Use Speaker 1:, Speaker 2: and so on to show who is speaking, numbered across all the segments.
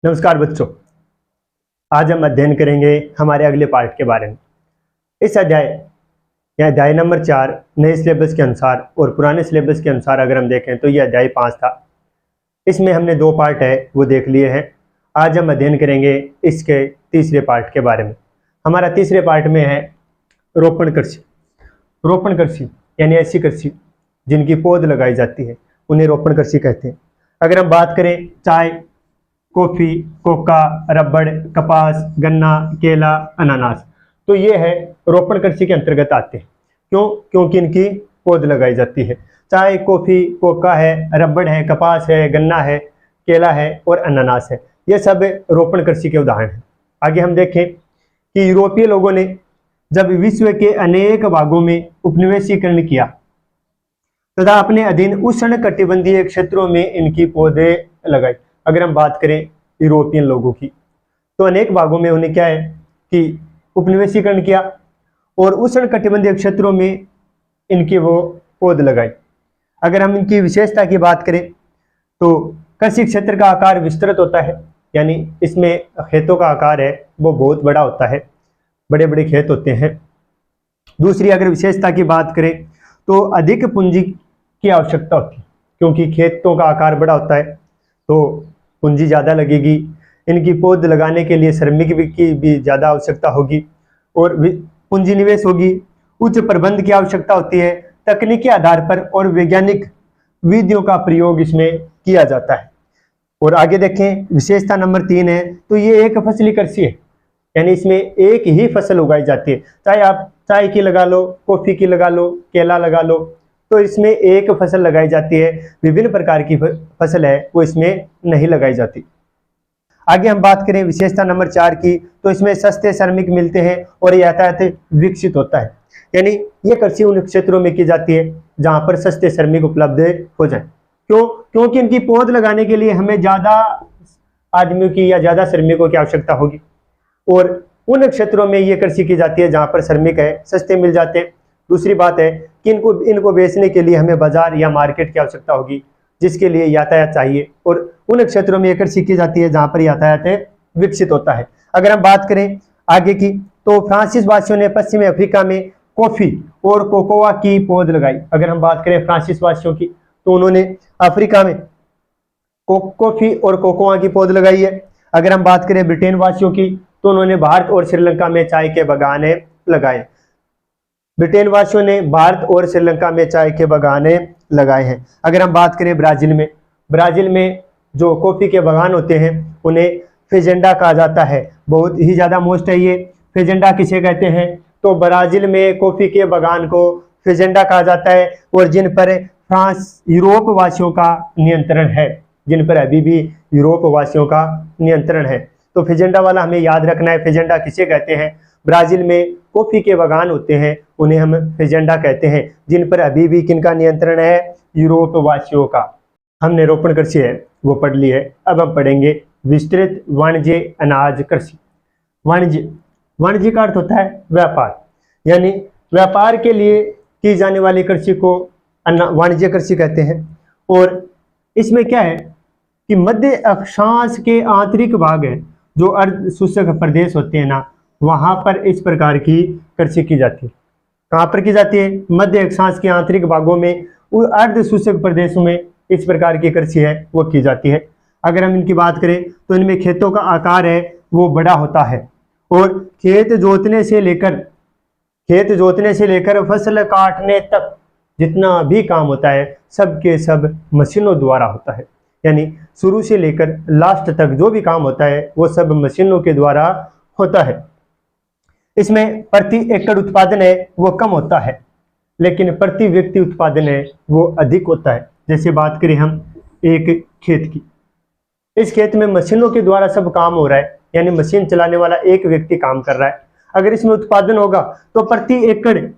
Speaker 1: नमस्कार बच्चों, आज हम अध्ययन करेंगे हमारे अगले पार्ट के बारे में। इस अध्याय या अध्याय नंबर 4 नए सिलेबस के अनुसार और पुराने सिलेबस के अनुसार अगर हम देखें तो यह अध्याय 5 था। इसमें हमने 2 पार्ट है वो देख लिए हैं। आज हम अध्ययन करेंगे इसके तीसरे पार्ट के बारे में। हमारा तीसरे पार्ट में है रोपण कृषि। रोपण कृषि यानी ऐसी कृषि जिनकी पौध लगाई जाती है उन्हें रोपण कृषि कहते हैं। अगर हम बात करें चाय, कॉफ़ी, कोका, रबड़, कपास, गन्ना, केला, अनानास, तो ये है रोपण कृषि के अंतर्गत आते हैं। क्यों? क्योंकि इनकी पौध लगाई जाती है। चाय, कॉफ़ी, कोका है, रबड़ है, कपास है, गन्ना है, केला है और अनानास है। ये सब रोपण कृषि के उदाहरण हैं। आगे हम देखें कि यूरोपीय लोगों ने जब विश्व के अनेक भागों में उपनिवेशीकरण किया तथा अपने अधीन उष्णकटिबंधीय क्षेत्रों में इनकी पौधे लगाई। अगर हम बात करें यूरोपियन लोगों की तो अनेक भागों में उन्हें क्या है कि उपनिवेशीकरण किया और उष्णकटिबंधीय क्षेत्रों में इनकी वो पौध लगाई। अगर हम इनकी विशेषता की बात करें तो कृषि क्षेत्र का आकार विस्तृत होता है, यानी इसमें खेतों का आकार है वो बहुत बड़ा होता है, बड़े बड़े खेत होते हैं। दूसरी अगर विशेषता की बात करें तो अधिक पूंजी की आवश्यकता होती है, क्योंकि खेतों का आकार बड़ा होता है तो पूंजी ज़्यादा लगेगी। इनकी पौध लगाने के लिए श्रमिक की भी ज़्यादा आवश्यकता होगी और पूंजी निवेश होगी। उच्च प्रबंध की आवश्यकता होती है। तकनीकी आधार पर और वैज्ञानिक विधियों का प्रयोग इसमें किया जाता है। और आगे देखें विशेषता नंबर 3 है तो ये एक फसली कृषि है, यानी इसमें एक ही फसल उगाई जाती है। चाहे आप चाय की लगा लो, कॉफ़ी की लगा लो, केला लगा लो, तो इसमें एक फसल लगाई जाती है। विभिन्न प्रकार की फसल है वो इसमें नहीं लगाई जाती। आगे हम बात करें विशेषता नंबर 4 की तो इसमें सस्ते श्रमिक मिलते हैं और यातायात विकसित होता है, यानी ये कृषि उन क्षेत्रों में की जाती है जहां पर सस्ते श्रमिक उपलब्ध हो जाए। क्यों? क्योंकि इनकी पौध लगाने के लिए हमें ज़्यादा आदमियों की या ज़्यादा श्रमिकों की आवश्यकता होगी और उन क्षेत्रों में ये कृषि की जाती है जहां पर श्रमिक है सस्ते मिल जाते हैं। दूसरी बात है कि इनको बेचने के लिए हमें बाजार या मार्केट की आवश्यकता होगी, जिसके लिए यातायात चाहिए और उन क्षेत्रों में कृषि की जाती है जहां पर यातायात विकसित होता है। अगर हम बात करें आगे की तो फ्रांसीस वासियों ने पश्चिमी अफ्रीका में कॉफी और कोकोआ की पौध लगाई। अगर हम बात करें फ्रांसीस वासियों की तो उन्होंने अफ्रीका में कॉफी और कोकोआ की पौध लगाई है। अगर हम बात करें ब्रिटेन वासियों की तो उन्होंने भारत और श्रीलंका में चाय के बागाने लगाए। ब्रिटेन वासियों ने भारत और श्रीलंका में चाय के बागाने लगाए हैं। अगर हम बात करें ब्राजील में जो कॉफ़ी के बागान होते हैं उन्हें फेजेंडा कहा जाता है। बहुत ही ज़्यादा मोस्ट है ये। फेजेंडा किसे कहते हैं? तो ब्राज़ील में कॉफ़ी के बागान को फेजेंडा कहा जाता है और जिन पर यूरोप वासियों का नियंत्रण है, जिन पर अभी भी यूरोप वासियों का नियंत्रण है। तो फेजेंडा वाला हमें याद रखना है। फेजेंडा किसे कहते हैं? ब्राज़ील में कॉफ़ी के बागान होते हैं उन्हें हम फेजेंडा कहते हैं, जिन पर अभी भी किनका नियंत्रण है? यूरोप वासियों का। हमने रोपण कृषि है वो पढ़ ली है। अब हम पढ़ेंगे विस्तृत वाणिज्य अनाज कृषि। वाणिज्य का अर्थ होता है व्यापार, यानी व्यापार के लिए की जाने वाली कृषि को वाणिज्य कृषि कहते हैं। और इसमें क्या है कि मध्य अक्षांश के आंतरिक भाग है जो अर्ध शुष्क प्रदेश होते हैं ना, वहां पर इस प्रकार की कृषि की जाती है। कहाँ पर की जाती है? मध्य अक्षांश के आंतरिक भागों में अर्ध शुष्क प्रदेशों में इस प्रकार की कृषि है वो की जाती है। अगर हम इनकी बात करें तो इनमें खेतों का आकार है वो बड़ा होता है और खेत जोतने से लेकर फसल काटने तक जितना भी काम होता है सब के सब मशीनों द्वारा होता है, यानी शुरू से लेकर लास्ट तक जो भी काम होता है वो सब मशीनों के द्वारा होता है। इसमें प्रति एकड़ उत्पादन है वो कम होता है, लेकिन प्रति व्यक्ति उत्पादन है वो अधिक होता है। जैसे बात करें हम एक खेत की, इस खेत में मशीनों के द्वारा सब काम हो रहा है, यानी मशीन चलाने वाला एक व्यक्ति काम कर रहा है। अगर इसमें उत्पादन होगा तो प्रति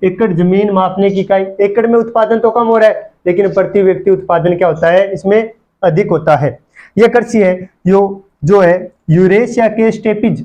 Speaker 1: एकड़ जमीन मापने की इकाई, एकड़ में उत्पादन तो कम हो रहा है लेकिन प्रति व्यक्ति उत्पादन क्या होता है? इसमें अधिक होता है। यह कृषि है जो है यूरेशिया के स्टेपीज,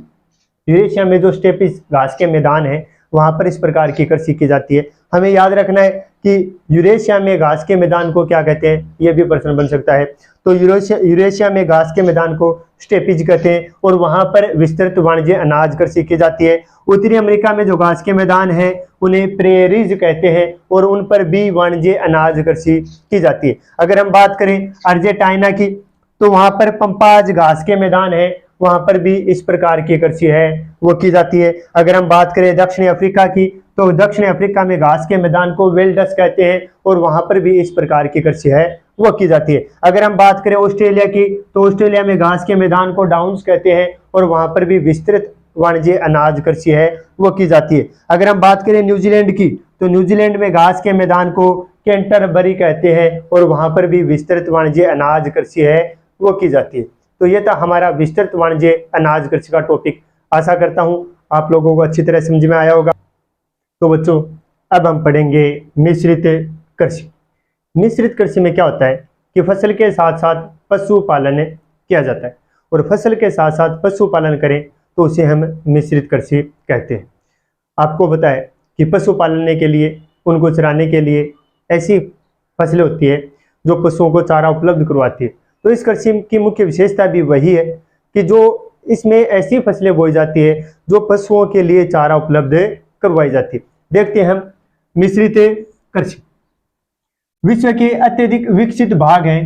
Speaker 1: यूरेशिया में जो स्टेपीज घास के मैदान है वहां पर इस प्रकार की कृषि की जाती है। हमें याद रखना है कि यूरेशिया में घास के मैदान को क्या कहते हैं, यह भी प्रश्न बन सकता है। तो यूरेशिया में घास के मैदान को स्टेपीज कहते हैं और वहां पर विस्तृत वाणिज्य अनाज कृषि की जाती है। उत्तरी अमेरिका में जो घास के मैदान है उन्हें प्रेरीज कहते हैं और उन पर भी वाणिज्य अनाज कृषि की जाती है। अगर हम बात करें अर्जेंटीना की, तो वहां पर पंपाज घास के मैदान है, वहां पर भी इस प्रकार की कृषि है वो की जाती है। अगर हम बात करें दक्षिणी अफ्रीका की, तो दक्षिणी अफ्रीका में घास के मैदान को वेल्डस कहते हैं और वहां पर भी इस प्रकार की कृषि है वो की जाती है। अगर हम बात करें ऑस्ट्रेलिया की, तो ऑस्ट्रेलिया में घास के मैदान को डाउन्स कहते हैं और वहां पर भी विस्तृत वाणिज्य अनाज कृषि है वो की जाती है। अगर हम बात करें न्यूजीलैंड की, तो न्यूजीलैंड में घास के मैदान को कैंटरबरी कहते हैं और वहां पर भी विस्तृत वाणिज्य अनाज कृषि है वो की जाती है। तो ये था हमारा विस्तृत वाणिज्य अनाज कृषि का टॉपिक। आशा करता हूं आप लोगों को अच्छी तरह समझ में आया होगा। तो बच्चों, अब हम पढ़ेंगे मिश्रित कृषि। मिश्रित कृषि में क्या होता है कि फसल के साथ साथ पशुपालन किया जाता है और फसल के साथ साथ पशुपालन करें तो उसे हम मिश्रित कृषि कहते हैं। आपको पता है कि पशु पालने के लिए, उनको चराने के लिए ऐसी फसलें होती है जो पशुओं को चारा उपलब्ध करवाती है। तो इस कृषि की मुख्य विशेषता भी वही है कि जो इसमें ऐसी फसलें बोई जाती है जो पशुओं के लिए चारा उपलब्ध करवाई जाती है। देखते हैं हम मिश्रित कृषि। विश्व के अत्यधिक विकसित भाग हैं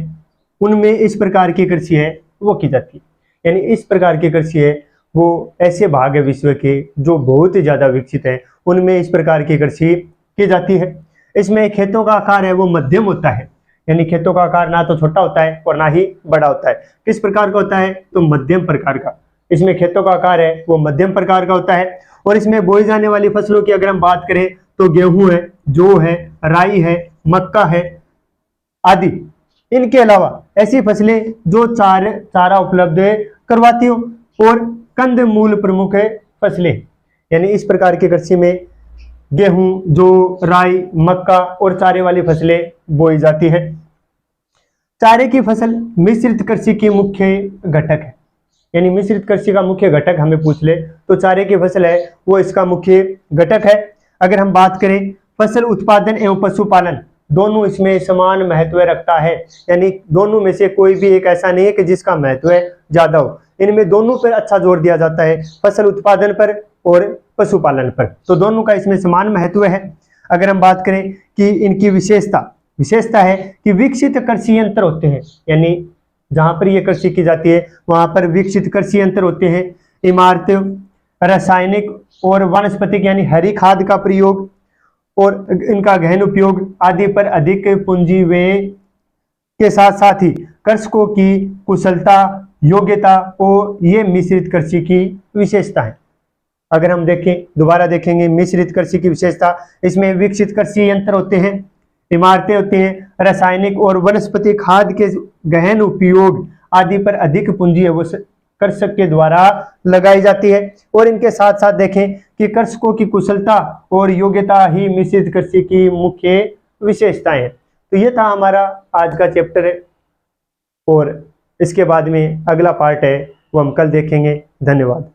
Speaker 1: उनमें इस प्रकार की कृषि है वो की जाती है। यानी इस प्रकार की कृषि है वो ऐसे भाग है विश्व के जो बहुत ही ज्यादा विकसित है, उनमें इस प्रकार की कृषि की जाती है। इसमें खेतों का आकार है वो मध्यम होता है, यानी खेतों का आकार ना तो छोटा होता है और ना ही बड़ा होता है। किस प्रकार का होता है, तो मध्यम प्रकार का। इसमें खेतों का आकार है वो मध्यम प्रकार का होता है। और इसमें बोई जाने वाली फसलों की अगर हम बात करें तो गेहूं है, जौ है, राई है, मक्का है आदि। इनके अलावा ऐसी फसलें जो चारा उपलब्ध करवाती हो और कंद मूल प्रमुख फसलें, यानी इस प्रकार की कृषि में गेहूं, जौ, राई, मक्का और चारे वाली फसलें बोई जाती है। चारे की फसल मिश्रित कृषि की मुख्य घटक है, यानी मिश्रित कृषि का मुख्य घटक हमें पूछ ले तो चारे की फसल है वो इसका मुख्य घटक है। अगर हम बात करें फसल उत्पादन एवं पशुपालन, दोनों इसमें समान महत्व रखता है, यानी दोनों में से कोई भी एक ऐसा नहीं है कि जिसका महत्व ज्यादा हो। इनमें दोनों पर अच्छा जोर दिया जाता है, फसल उत्पादन पर और पशुपालन पर, तो दोनों का इसमें समान महत्व है। अगर हम बात करें कि इनकी विशेषता है कि विकसित कृषि यंत्र होते हैं, यानी जहां पर यह कृषि की जाती है वहां पर विकसित कृषि यंत्र होते हैं। इमारत, रासायनिक और वनस्पतिक यानी हरी खाद का प्रयोग और इनका गहन उपयोग आदि पर अधिक पूंजी व्यय के साथ साथ ही कृषकों की कुशलता, योग्यता और ये मिश्रित कृषि की विशेषता है। अगर हम दोबारा देखेंगे मिश्रित कृषि की विशेषता, इसमें विकसित कृषि यंत्र होते हैं, इमारतें होती हैं, रासायनिक और वनस्पति खाद के गहन उपयोग आदि पर अधिक पूंजी है वो कृषक के द्वारा लगाई जाती है। और इनके साथ साथ देखें कि कृषकों की कुशलता और योग्यता ही मिश्रित कृषि की मुख्य विशेषताएं हैं। तो ये था हमारा आज का चैप्टर है और इसके बाद में अगला पार्ट है वो हम कल देखेंगे। धन्यवाद।